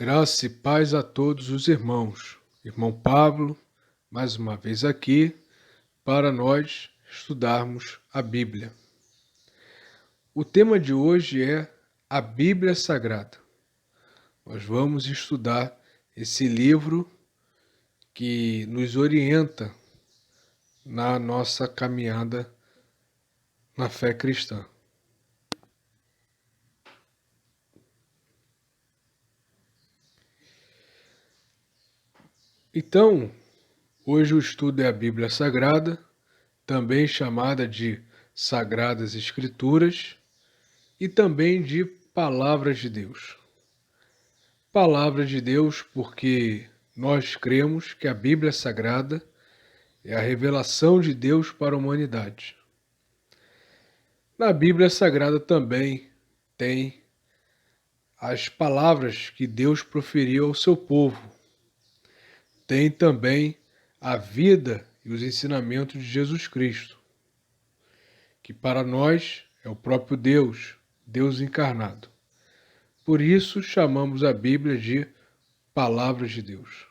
Graça e paz a todos os irmãos. Irmão Pablo, mais uma vez aqui, para nós estudarmos a Bíblia. O tema de hoje é a Bíblia Sagrada. Nós vamos estudar esse livro que nos orienta na nossa caminhada na fé cristã. Então, hoje o estudo é a Bíblia Sagrada, também chamada de Sagradas Escrituras e também de Palavras de Deus. Palavra de Deus porque nós cremos que a Bíblia Sagrada é a revelação de Deus para a humanidade. Na Bíblia Sagrada também tem as palavras que Deus proferiu ao seu povo. Tem também a vida e os ensinamentos de Jesus Cristo, que para nós é o próprio Deus, Deus encarnado. Por isso chamamos a Bíblia de Palavras de Deus.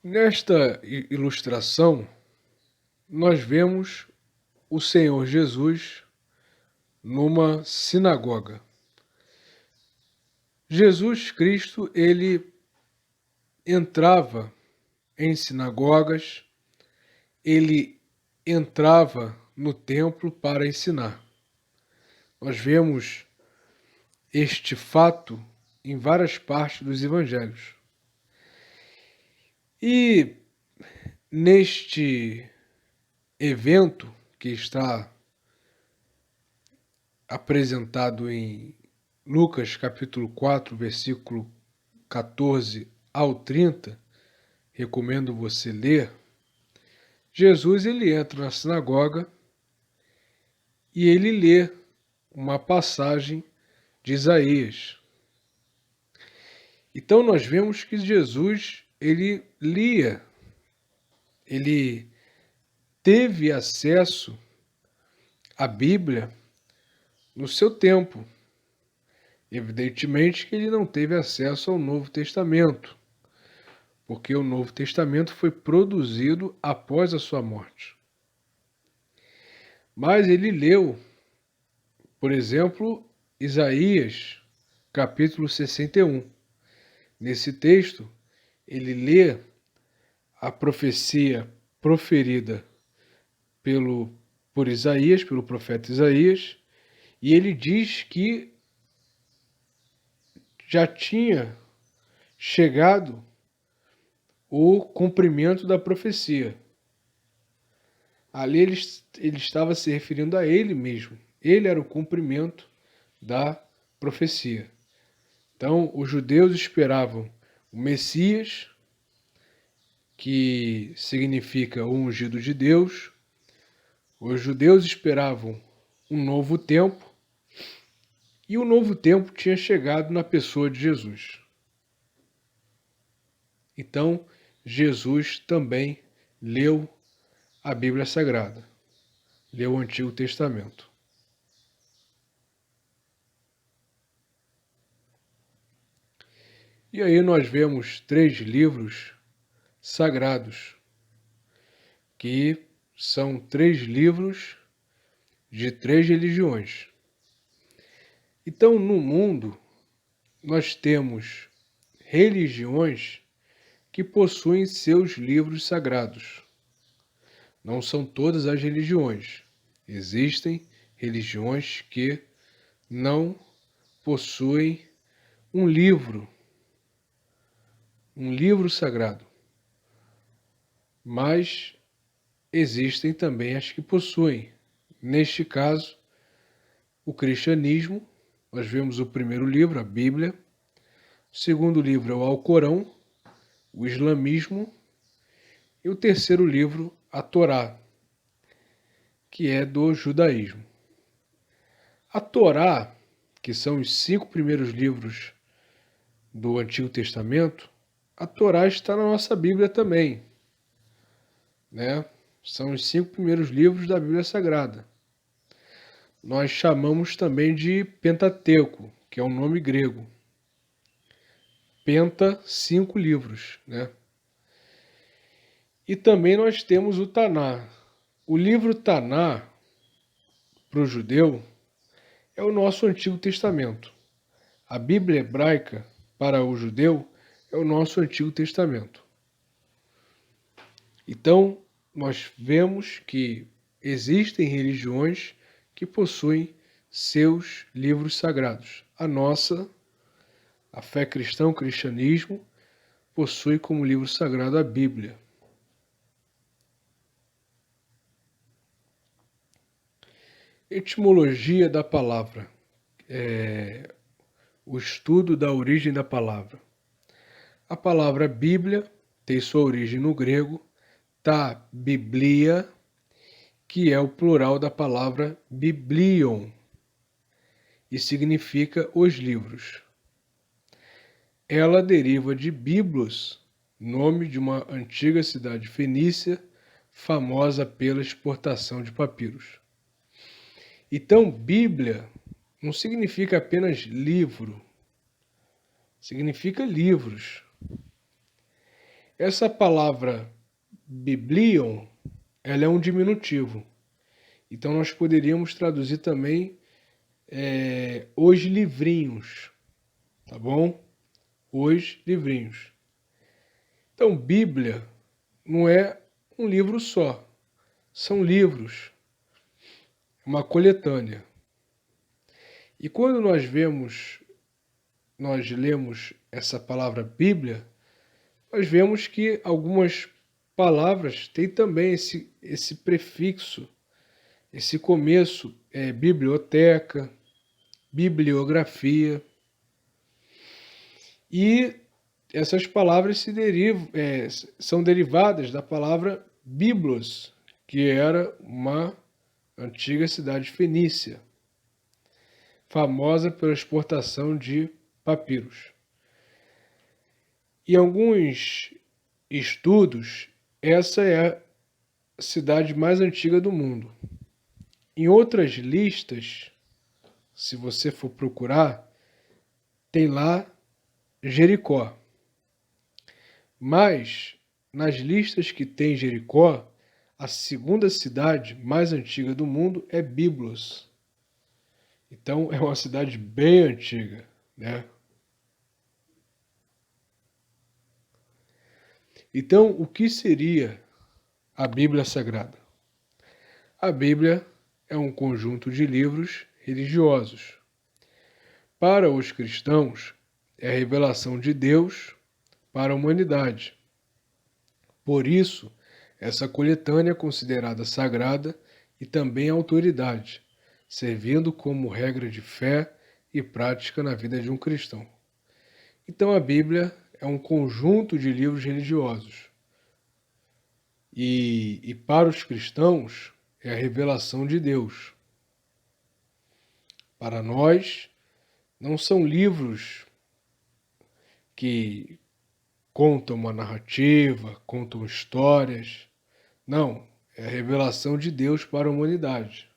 Nesta ilustração, nós vemos o Senhor Jesus numa sinagoga. Jesus Cristo, ele entrava em sinagogas, ele entrava no templo para ensinar. Nós vemos este fato em várias partes dos evangelhos. E neste evento que está apresentado em Lucas capítulo 4, versículo 14 ao 30, recomendo você ler, Jesus ele entra na sinagoga e ele lê uma passagem de Isaías. Então nós vemos que Jesus ele lia, ele teve acesso à Bíblia no seu tempo. Evidentemente que ele não teve acesso ao Novo Testamento, porque o Novo Testamento foi produzido após a sua morte. Mas ele leu, por exemplo, Isaías, capítulo 61. Nesse texto, ele lê a profecia proferida por Isaías, pelo profeta Isaías, e ele diz que já tinha chegado o cumprimento da profecia. Ali ele estava se referindo a ele mesmo. Ele era o cumprimento da profecia. Então, os judeus esperavam o Messias, que significa o ungido de Deus. Os judeus esperavam um novo tempo, e o novo tempo tinha chegado na pessoa de Jesus. Então, Jesus também leu a Bíblia Sagrada, leu o Antigo Testamento. E aí nós vemos 3 livros sagrados, que são 3 livros de 3 religiões. Então, no mundo, nós temos religiões que possuem seus livros sagrados. Não são todas as religiões. Existem religiões que não possuem um livro sagrado. Mas existem também as que possuem. Neste caso, o cristianismo, nós vemos o primeiro livro, a Bíblia. O segundo livro é o Alcorão, o islamismo. E o terceiro livro, a Torá, que é do judaísmo. A Torá, que são os 5 primeiros livros do Antigo Testamento, a Torá está na nossa Bíblia também, né? São os 5 primeiros livros da Bíblia Sagrada. nós chamamos também de Pentateuco, que é um nome grego. Penta, 5 livros, né? E também nós temos o Taná. O livro Taná, para o judeu, é o nosso Antigo Testamento. A Bíblia hebraica, para o judeu, é o nosso Antigo Testamento. Então, nós vemos que existem religiões que possuem seus livros sagrados. A nossa, a fé cristã, o cristianismo, possui como livro sagrado a Bíblia. Etimologia da palavra. O estudo da origem da palavra. A palavra Bíblia tem sua origem no grego ta biblia, que é o plural da palavra biblion, e significa os livros. Ela deriva de Biblos, nome de uma antiga cidade fenícia, famosa pela exportação de papiros. Então, Bíblia não significa apenas livro, significa livros. Essa palavra biblion, ela é um diminutivo. Então nós poderíamos traduzir também os livrinhos, tá bom? Os livrinhos. Então, Bíblia não é um livro só, são livros, uma coletânea. E quando nós lemos essa palavra Bíblia, nós vemos que algumas palavras têm também esse prefixo, esse começo, biblioteca, bibliografia. E essas palavras são derivadas da palavra Biblos, que era uma antiga cidade fenícia, famosa pela exportação de papiros. Em alguns estudos, essa é a cidade mais antiga do mundo. Em outras listas, se você for procurar, tem lá Jericó. Mas, nas listas que tem Jericó, a segunda cidade mais antiga do mundo é Biblos. Então, é uma cidade bem antiga, né? Então, o que seria a Bíblia Sagrada? A Bíblia é um conjunto de livros religiosos. Para os cristãos, é a revelação de Deus para a humanidade. Por isso, essa coletânea é considerada sagrada e também autoridade, servindo como regra de fé e prática na vida de um cristão. Então, a Bíblia é um conjunto de livros religiosos. E para os cristãos, é a revelação de Deus. Para nós, não são livros que contam uma narrativa, contam histórias. Não, é a revelação de Deus para a humanidade.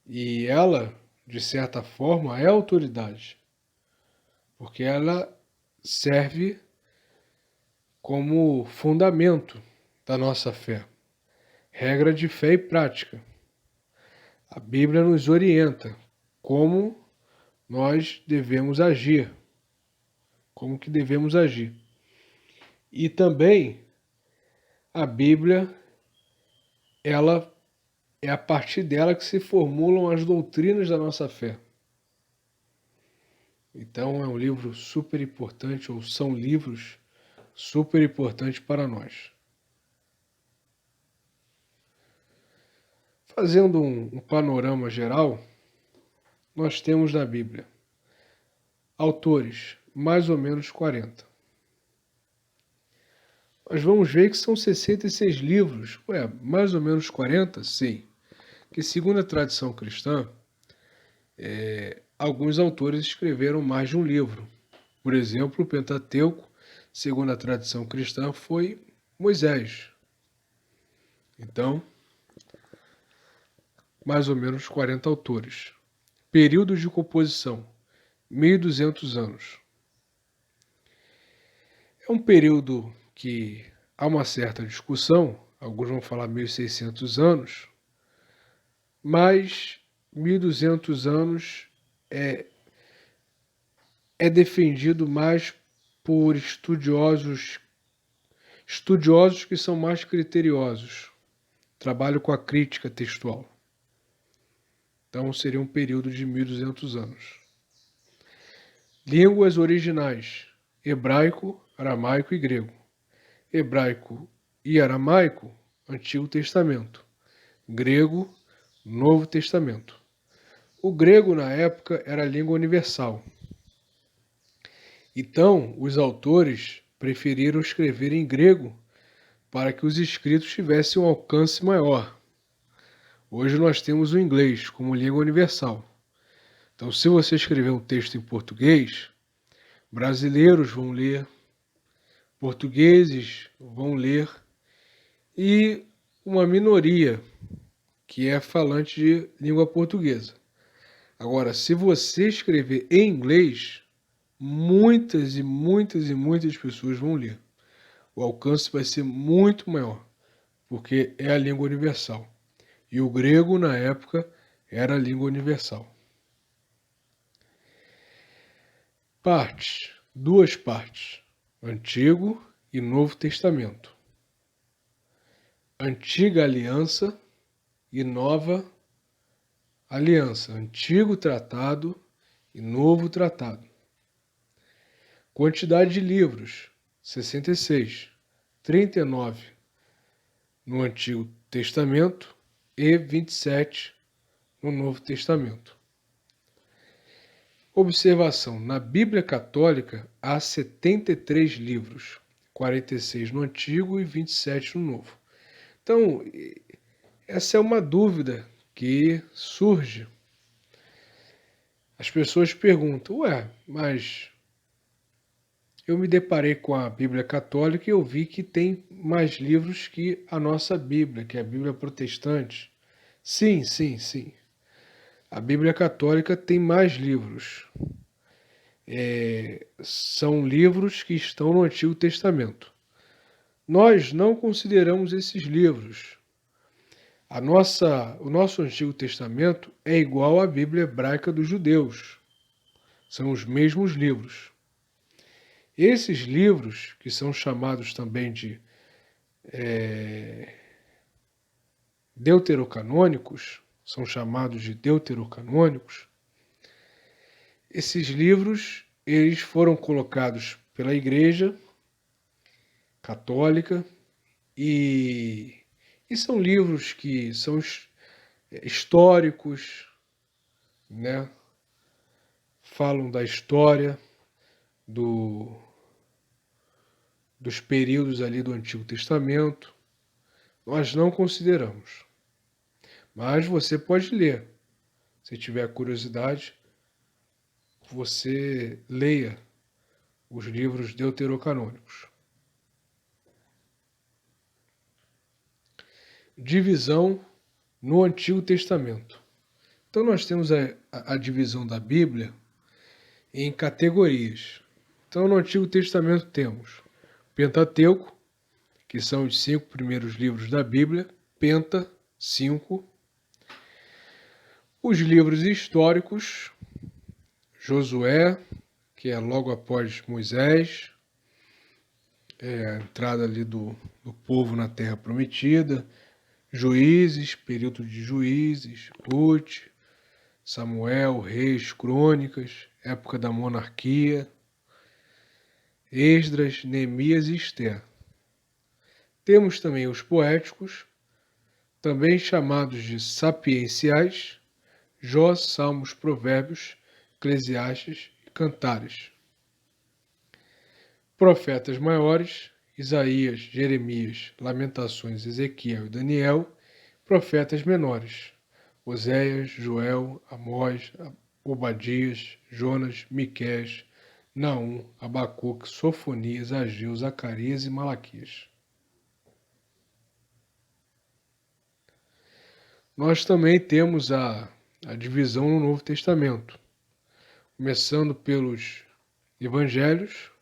E ela, de certa forma, é autoridade, porque ela serve como fundamento da nossa fé, regra de fé e prática. A Bíblia nos orienta como nós devemos agir, como que devemos agir. E também a Bíblia, ela é a partir dela que se formulam as doutrinas da nossa fé. Então é um livro super importante, ou são livros super importantes para nós. Fazendo um panorama geral, nós temos na Bíblia autores, mais ou menos 40. Nós vamos ver que são 66 livros. Mais ou menos 40? Sim. Que segundo a tradição cristã, alguns autores escreveram mais de um livro. Por exemplo, o Pentateuco, segundo a tradição cristã, foi Moisés. Então, mais ou menos 40 autores. Período de composição, 1.200 anos. É um período que há uma certa discussão, alguns vão falar 1.600 anos, mas 1.200 anos é defendido mais por estudiosos que são mais criteriosos, trabalham com a crítica textual. Então seria um período de 1.200 anos. Línguas originais: hebraico, aramaico e grego. Hebraico e aramaico, Antigo Testamento. Grego, Novo Testamento. O grego, na época, era a língua universal. Então, os autores preferiram escrever em grego para que os escritos tivessem um alcance maior. Hoje nós temos o inglês como língua universal. Então, se você escrever um texto em português, brasileiros vão ler, portugueses vão ler e uma minoria que é falante de língua portuguesa. Agora, se você escrever em inglês, muitas e muitas e muitas pessoas vão ler. O alcance vai ser muito maior, porque é a língua universal. E o grego, na época, era a língua universal. Partes, duas partes, Antigo e Novo Testamento. Antiga Aliança e Nova Aliança, Antigo Tratado e Novo Tratado. Quantidade de livros, 66, 39 no Antigo Testamento e 27 no Novo Testamento. Observação: na Bíblia Católica há 73 livros, 46 no Antigo e 27 no Novo. Então, essa é uma dúvida que surge. As pessoas perguntam, mas eu me deparei com a Bíblia Católica e eu vi que tem mais livros que a nossa Bíblia, que é a Bíblia Protestante. Sim. A Bíblia Católica tem mais livros. São livros que estão no Antigo Testamento. Nós não consideramos esses livros. O nosso Antigo Testamento é igual à Bíblia hebraica dos judeus. São os mesmos livros. Esses livros, que são chamados também de deuterocanônicos, esses livros eles foram colocados pela Igreja Católica e são livros que são históricos, né? Falam da história dos períodos ali do Antigo Testamento. Nós não consideramos. Mas você pode ler. Se tiver curiosidade, você leia os livros deuterocanônicos. Divisão no Antigo Testamento. Então nós temos a divisão da Bíblia em categorias. Então no Antigo Testamento temos Pentateuco, que são os 5 primeiros livros da Bíblia, Penta, 5. Os livros históricos, Josué, que é logo após Moisés, a entrada ali do povo na Terra Prometida, Juízes, período de Juízes, Ruth, Samuel, Reis, Crônicas, época da monarquia, Esdras, Neemias e Esther. Temos também os poéticos, também chamados de sapienciais, Jó, Salmos, Provérbios, Eclesiastes e Cantares. Profetas maiores, Isaías, Jeremias, Lamentações, Ezequiel e Daniel. Profetas menores, Oséias, Joel, Amós, Obadias, Jonas, Miqueias, Naum, Abacuque, Sofonias, Ageu, Zacarias e Malaquias. nós também temos a divisão no Novo Testamento, começando pelos Evangelhos,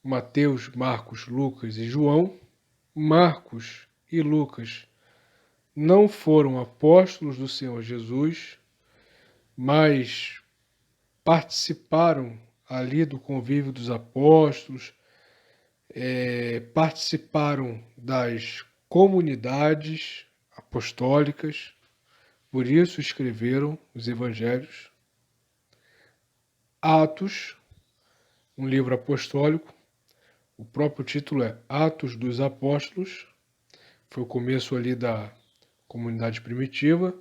Mateus, Marcos, Lucas e João. Marcos e Lucas não foram apóstolos do Senhor Jesus, mas participaram ali do convívio dos apóstolos, participaram das comunidades apostólicas, por isso escreveram os evangelhos. Atos, um livro apostólico, o próprio título é Atos dos Apóstolos, foi o começo ali da comunidade primitiva.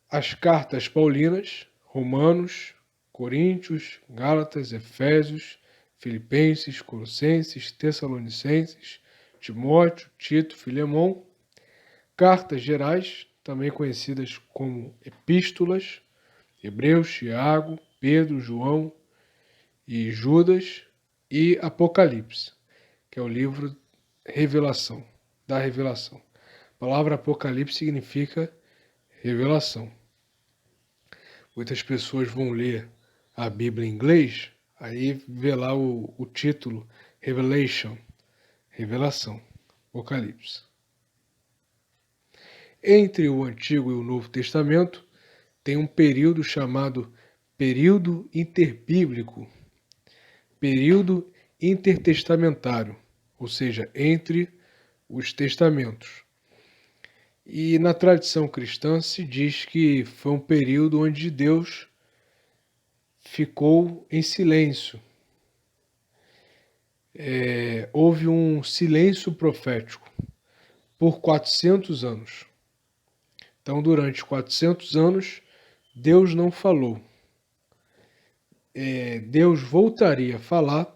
As cartas paulinas, Romanos, Coríntios, Gálatas, Efésios, Filipenses, Colossenses, Tessalonicenses, Timóteo, Tito, Filemão. Cartas gerais, também conhecidas como epístolas, Hebreus, Tiago, Pedro, João e Judas, e Apocalipse, que é o livro Revelação, da Revelação. A palavra Apocalipse significa revelação. Muitas pessoas vão ler a Bíblia em inglês, aí vê lá o título Revelation, revelação, Apocalipse. Entre o Antigo e o Novo Testamento tem um período chamado período interbíblico, período intertestamentário, ou seja, entre os testamentos. E na tradição cristã se diz que foi um período onde Deus ficou em silêncio. Houve um silêncio profético por 400 anos. Então, durante 400 anos, Deus não falou. Deus voltaria a falar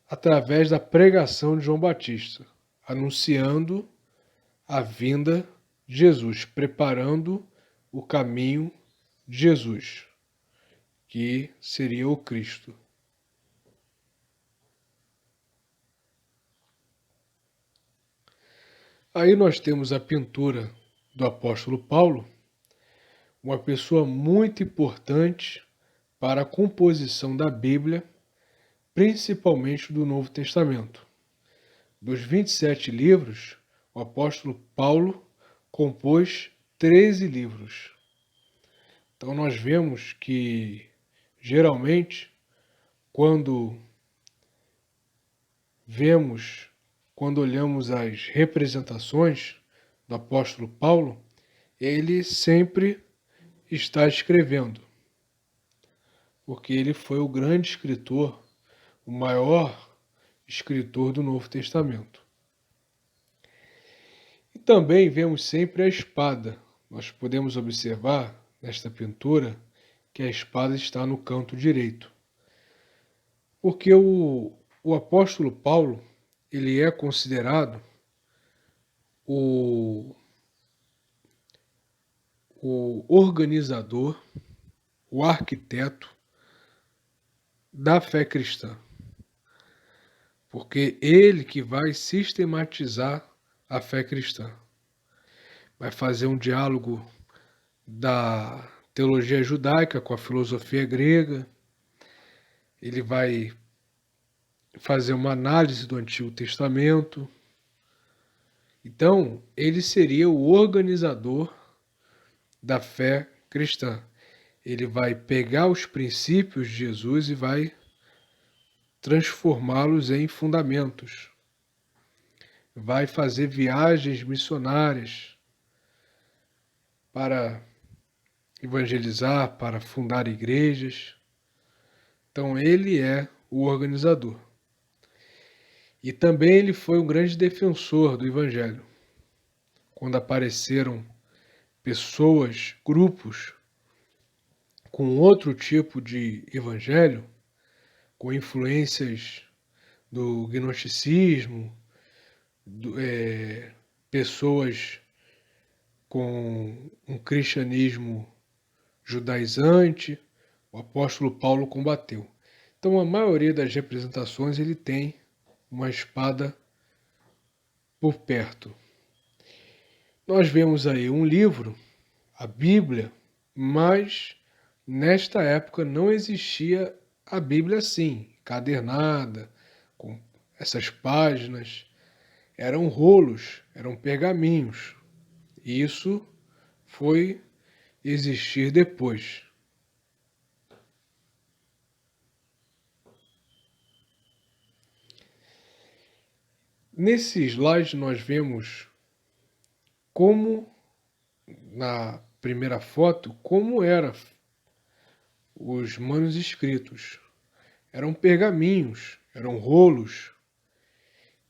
através da pregação de João Batista, anunciando a vinda de Jesus, preparando o caminho de Jesus, que seria o Cristo. Aí nós temos a pintura do apóstolo Paulo, uma pessoa muito importante para a composição da Bíblia, principalmente do Novo Testamento. Dos 27 livros, o apóstolo Paulo compôs 13 livros. Então nós vemos que, geralmente, quando olhamos as representações do apóstolo Paulo, ele sempre está escrevendo, porque ele foi o grande escritor, o maior escritor do Novo Testamento. E também vemos sempre a espada. Nós podemos observar nesta pintura que a espada está no canto direito. Porque o apóstolo Paulo, ele é considerado o organizador, o arquiteto da fé cristã. Porque ele que vai sistematizar a fé cristã. Vai fazer um diálogo da teologia judaica com a filosofia grega. Ele vai fazer uma análise do Antigo Testamento. Então, ele seria o organizador da fé cristã. Ele vai pegar os princípios de Jesus e vai transformá-los em fundamentos. Vai fazer viagens missionárias para evangelizar, para fundar igrejas. Então ele é o organizador. E também ele foi um grande defensor do evangelho. Quando apareceram pessoas, grupos, com outro tipo de evangelho, com influências do gnosticismo, pessoas com um cristianismo judaizante, o apóstolo Paulo combateu. Então a maioria das representações ele tem uma espada por perto. Nós vemos aí um livro, a Bíblia, mas nesta época não existia a Bíblia assim, encadernada, com essas páginas. Eram rolos, eram pergaminhos. E isso foi existir depois. Nesse slide nós vemos como, na primeira foto, como eram os manuscritos. Eram pergaminhos, eram rolos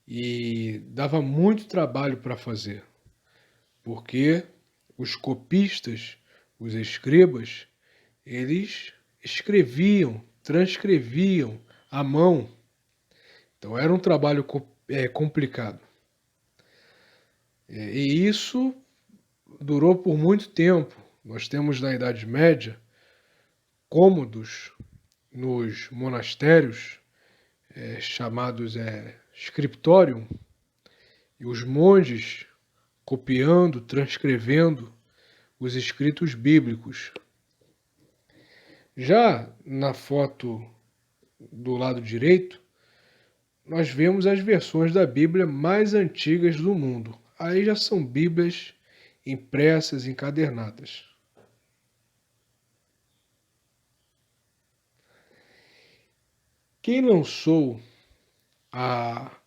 e dava muito trabalho para fazer, porque os copistas, os escribas, eles escreviam, transcreviam à mão. Então era um trabalho complicado. E isso durou por muito tempo. Nós temos na Idade Média cômodos nos monastérios, chamados scriptorium, e os monges copiando, transcrevendo os escritos bíblicos. Já na foto do lado direito, nós vemos as versões da Bíblia mais antigas do mundo. Aí já são Bíblias impressas, encadernadas. Quem lançou a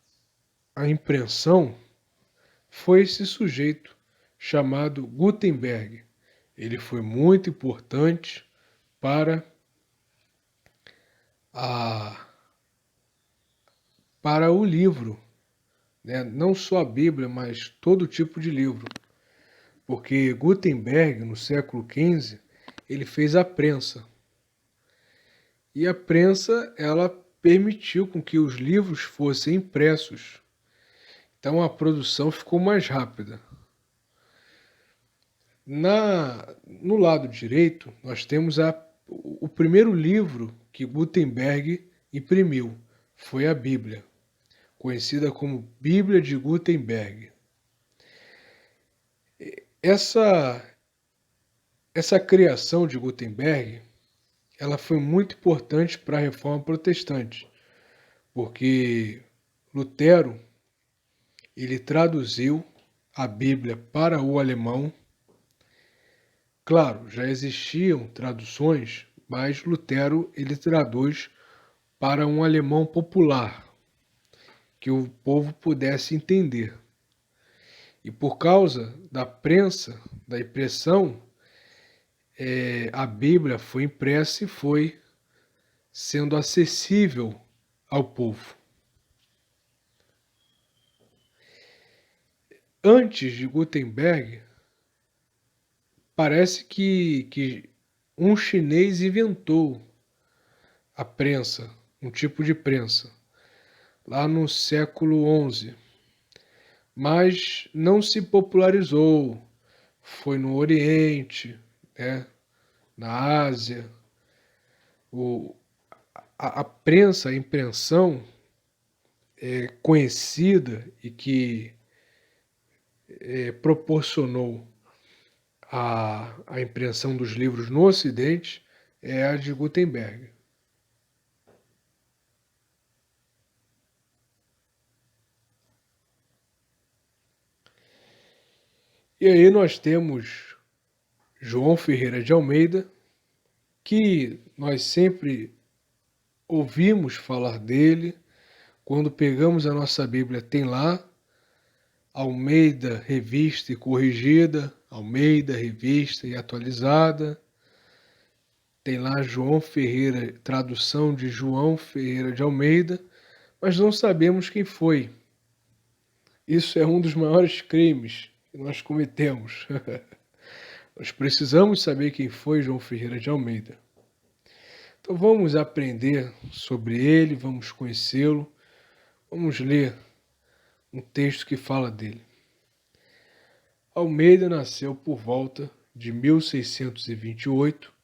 impressão foi esse sujeito chamado Gutenberg. Ele foi muito importante para o livro, né? Não só a Bíblia, mas todo tipo de livro. Porque Gutenberg, no século XV, ele fez a prensa. E a prensa, ela permitiu com que os livros fossem impressos. Então a produção ficou mais rápida. No lado direito, nós temos o primeiro livro que Gutenberg imprimiu. Foi a Bíblia, conhecida como Bíblia de Gutenberg. Essa criação de Gutenberg, ela foi muito importante para a Reforma Protestante, porque Lutero, ele traduziu a Bíblia para o alemão. Claro, já existiam traduções, mas Lutero ele traduz para um alemão popular, que o povo pudesse entender. E por causa da prensa, da impressão, a Bíblia foi impressa e foi sendo acessível ao povo. Antes de Gutenberg, parece que um chinês inventou a prensa, um tipo de prensa, lá no século XI. Mas não se popularizou. Foi no Oriente, né, na Ásia. A prensa, a impressão conhecida e que proporcionou a impressão dos livros no Ocidente é a de Gutenberg. E aí nós temos João Ferreira de Almeida, que nós sempre ouvimos falar dele. Quando pegamos a nossa Bíblia, tem lá Almeida, revista e corrigida, Almeida, revista e atualizada. Tem lá João Ferreira, tradução de João Ferreira de Almeida, mas não sabemos quem foi. Isso é um dos maiores crimes que nós cometemos. Nós precisamos saber quem foi João Ferreira de Almeida. Então vamos aprender sobre ele, vamos conhecê-lo, vamos ler um texto que fala dele. Almeida nasceu por volta de 1628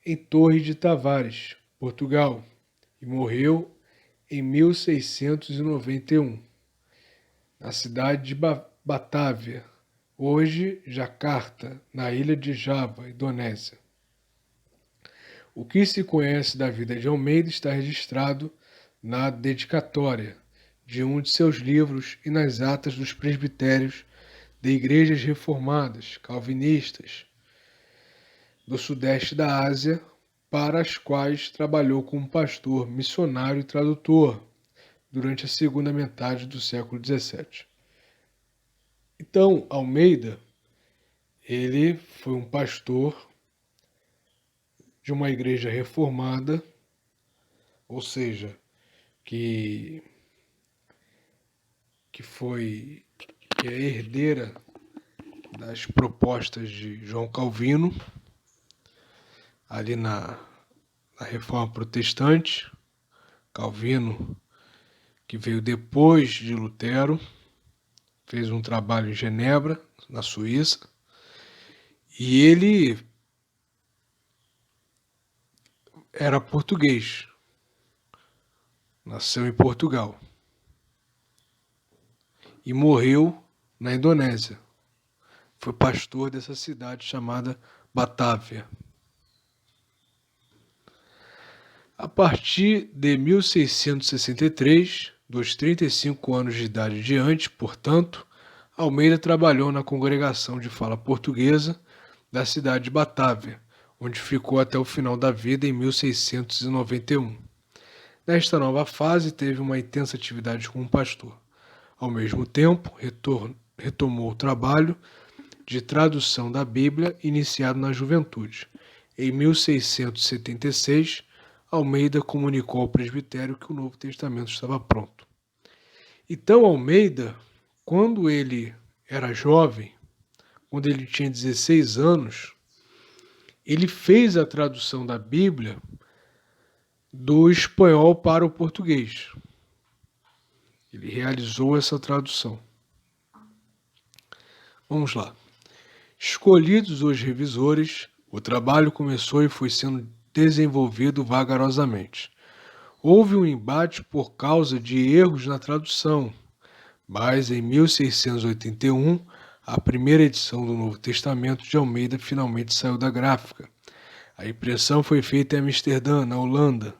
em Torre de Tavares, Portugal, e morreu em 1691, na cidade de Batávia, hoje Jacarta, na ilha de Java, Indonésia. O que se conhece da vida de Almeida está registrado na dedicatória de um de seus livros e nas atas dos presbitérios de igrejas reformadas, calvinistas, do sudeste da Ásia, para as quais trabalhou como pastor, missionário e tradutor durante a segunda metade do século XVII. Então, Almeida, ele foi um pastor de uma igreja reformada, ou seja, que é herdeira das propostas de João Calvino, ali na Reforma Protestante. Calvino, que veio depois de Lutero, fez um trabalho em Genebra, na Suíça, e ele era português, nasceu em Portugal e morreu na Indonésia. Foi pastor dessa cidade chamada Batávia. A partir de 1663, dos 35 anos de idade em diante, portanto, Almeida trabalhou na congregação de fala portuguesa da cidade de Batávia, onde ficou até o final da vida em 1691. Nesta nova fase, teve uma intensa atividade como pastor. Ao mesmo tempo, retomou o trabalho de tradução da Bíblia iniciado na juventude. Em 1676, Almeida comunicou ao presbitério que o Novo Testamento estava pronto. Então, Almeida, quando ele era jovem, quando ele tinha 16 anos, ele fez a tradução da Bíblia do espanhol para o português. Ele realizou essa tradução. Vamos lá. Escolhidos os revisores, o trabalho começou e foi sendo desenvolvido vagarosamente. Houve um embate por causa de erros na tradução, mas em 1681, a primeira edição do Novo Testamento de Almeida finalmente saiu da gráfica. A impressão foi feita em Amsterdã, na Holanda,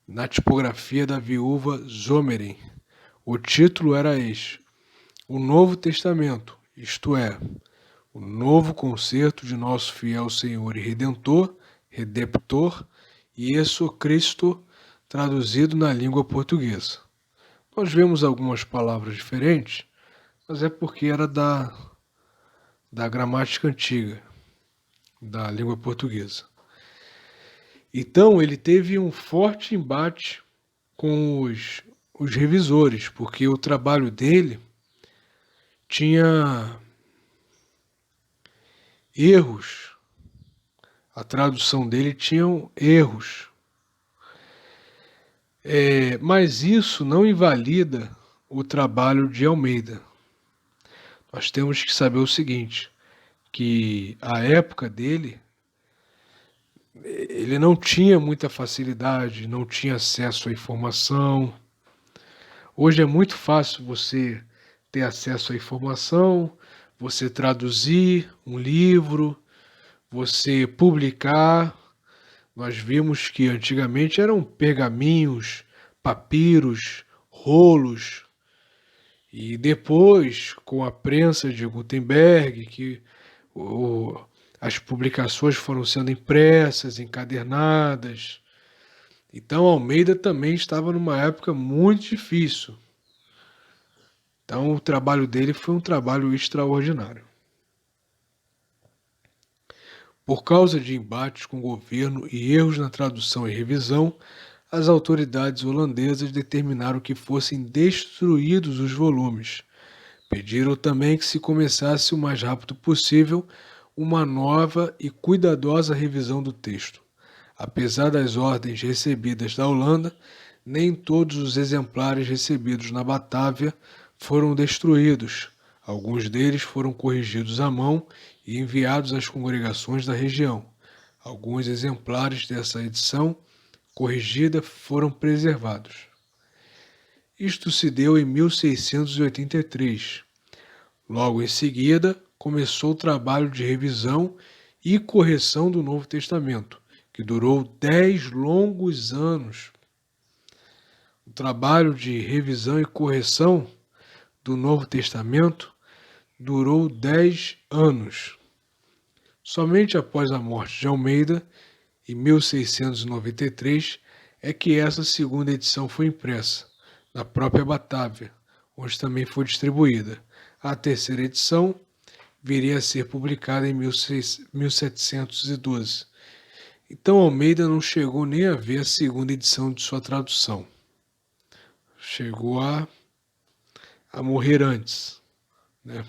na tipografia da viúva Zomeren. O título era este: O Novo Testamento, isto é, o novo concerto de nosso fiel Senhor e Redentor, Redemptor, Iesu Cristo, traduzido na língua portuguesa. Nós vemos algumas palavras diferentes, mas é porque era da gramática antiga, da língua portuguesa. Então, ele teve um forte embate com os revisores, porque o trabalho dele tinha erros. A tradução dele tinha erros. Mas isso não invalida o trabalho de Almeida. Nós temos que saber o seguinte, que a época dele, ele não tinha muita facilidade, não tinha acesso à informação. Hoje é muito fácil você ter acesso à informação, você traduzir um livro, você publicar. Nós vimos que antigamente eram pergaminhos, papiros, rolos, e depois, com a prensa de Gutenberg, que as publicações foram sendo impressas, encadernadas. Então, Almeida também estava numa época muito difícil. Então, o trabalho dele foi um trabalho extraordinário. Por causa de embates com o governo e erros na tradução e revisão, as autoridades holandesas determinaram que fossem destruídos os volumes. Pediram também que se começasse o mais rápido possível uma nova e cuidadosa revisão do texto. Apesar das ordens recebidas da Holanda, nem todos os exemplares recebidos na Batávia foram destruídos. Alguns deles foram corrigidos à mão e enviados às congregações da região. Alguns exemplares dessa edição corrigida foram preservados. Isto se deu em 1683. Logo em seguida, começou o trabalho de revisão e correção do Novo Testamento, que durou 10 longos anos. O trabalho de revisão e correção do Novo Testamento durou 10 anos. Somente após a morte de Almeida, em 1693, é que essa segunda edição foi impressa, na própria Batávia, onde também foi distribuída. A terceira edição viria a ser publicada em 1712. Então Almeida não chegou nem a ver a segunda edição de sua tradução. Chegou a morrer antes, né?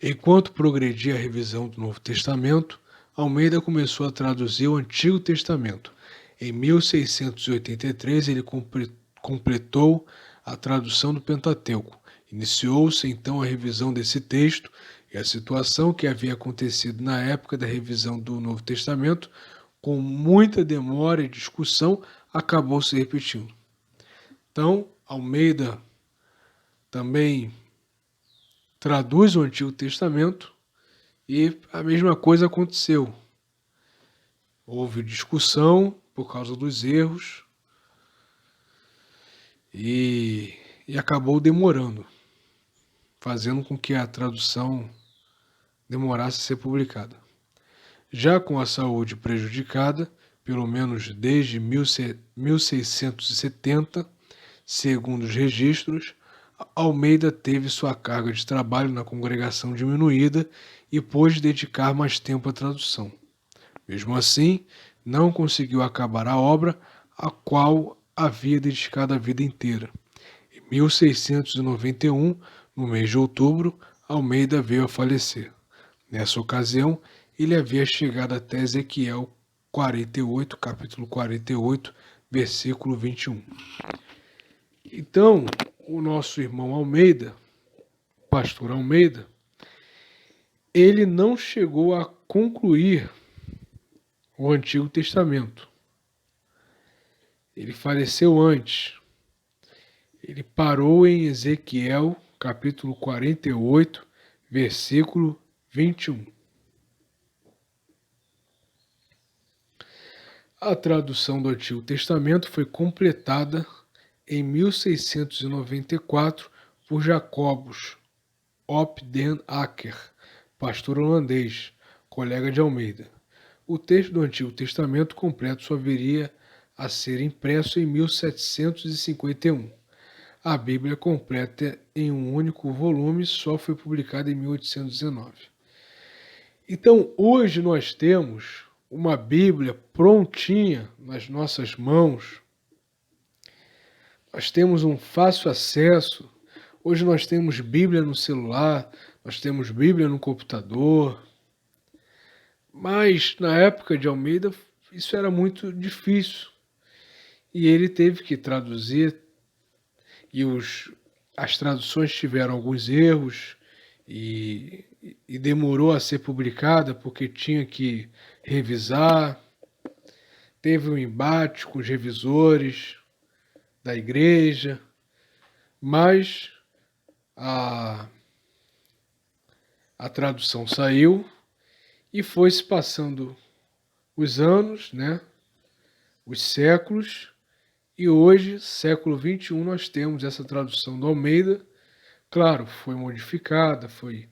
Enquanto progredia a revisão do Novo Testamento, Almeida começou a traduzir o Antigo Testamento. Em 1683, ele completou a tradução do Pentateuco. Iniciou-se então a revisão desse texto e a situação que havia acontecido na época da revisão do Novo Testamento, com muita demora e discussão, acabou se repetindo. Então, Almeida também traduz o Antigo Testamento e a mesma coisa aconteceu. Houve discussão por causa dos erros e acabou demorando, fazendo com que a tradução demorasse a ser publicada. Já com a saúde prejudicada, pelo menos desde 1670, segundo os registros, Almeida teve sua carga de trabalho na congregação diminuída e pôde dedicar mais tempo à tradução. Mesmo assim, não conseguiu acabar a obra a qual havia dedicado a vida inteira. Em 1691, no mês de outubro, Almeida veio a falecer. Nessa ocasião, ele havia chegado até Ezequiel 48, capítulo 48, versículo 21. Então, o nosso irmão Almeida, pastor Almeida, ele não chegou a concluir o Antigo Testamento. Ele faleceu antes. Ele parou em Ezequiel, capítulo 48, versículo 21. A tradução do Antigo Testamento foi completada em 1694 por Jacobus op den Akker, pastor holandês, colega de Almeida. O texto do Antigo Testamento completo só viria a ser impresso em 1751. A Bíblia completa em um único volume só foi publicada em 1819. Então, hoje nós temos uma Bíblia prontinha nas nossas mãos. Nós temos um fácil acesso. Hoje nós temos Bíblia no celular, nós temos Bíblia no computador. Mas na época de Almeida isso era muito difícil. E ele teve que traduzir, e as traduções tiveram alguns erros, e demorou a ser publicada porque tinha que revisar. Teve um embate com os revisores da igreja, mas a tradução saiu e foi se passando os anos, né, os séculos, e hoje, século XXI, nós temos essa tradução do Almeida. Claro, foi modificada, foi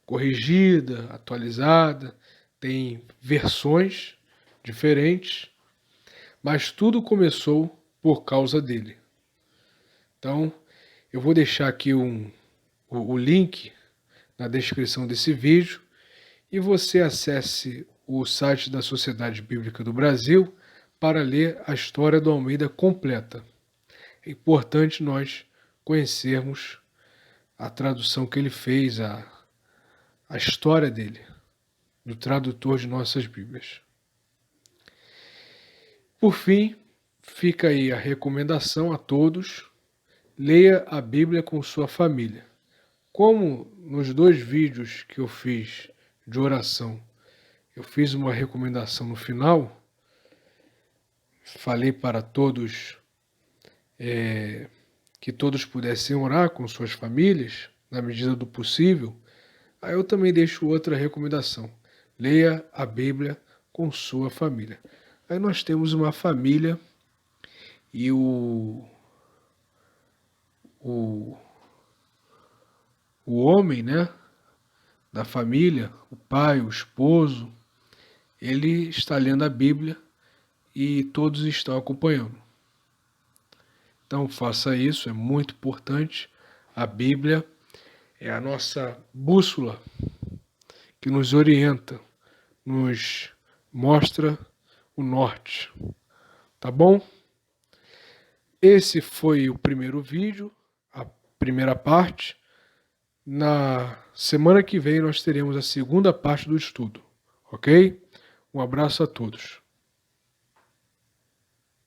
corrigida, atualizada, tem versões diferentes, mas tudo começou por causa dele. Então, eu vou deixar aqui o link na descrição desse vídeo e você acesse o site da Sociedade Bíblica do Brasil para ler a história do Almeida completa. É importante nós conhecermos a tradução que ele fez, a história dele, do tradutor de nossas Bíblias. Por fim, fica aí a recomendação a todos: leia a Bíblia com sua família. Como nos 2 vídeos que eu fiz de oração, eu fiz uma recomendação no final, falei para todos que todos pudessem orar com suas famílias, na medida do possível, aí eu também deixo outra recomendação. Leia a Bíblia com sua família. Aí nós temos uma família e o, o homem, né, da família, o pai, o esposo, ele está lendo a Bíblia e todos estão acompanhando. Então faça isso, é muito importante. A Bíblia é a nossa bússola que nos orienta, nos mostra o norte. Tá bom? Esse foi o primeiro vídeo, a primeira parte. Na semana que vem nós teremos a segunda parte do estudo, ok? Um abraço a todos.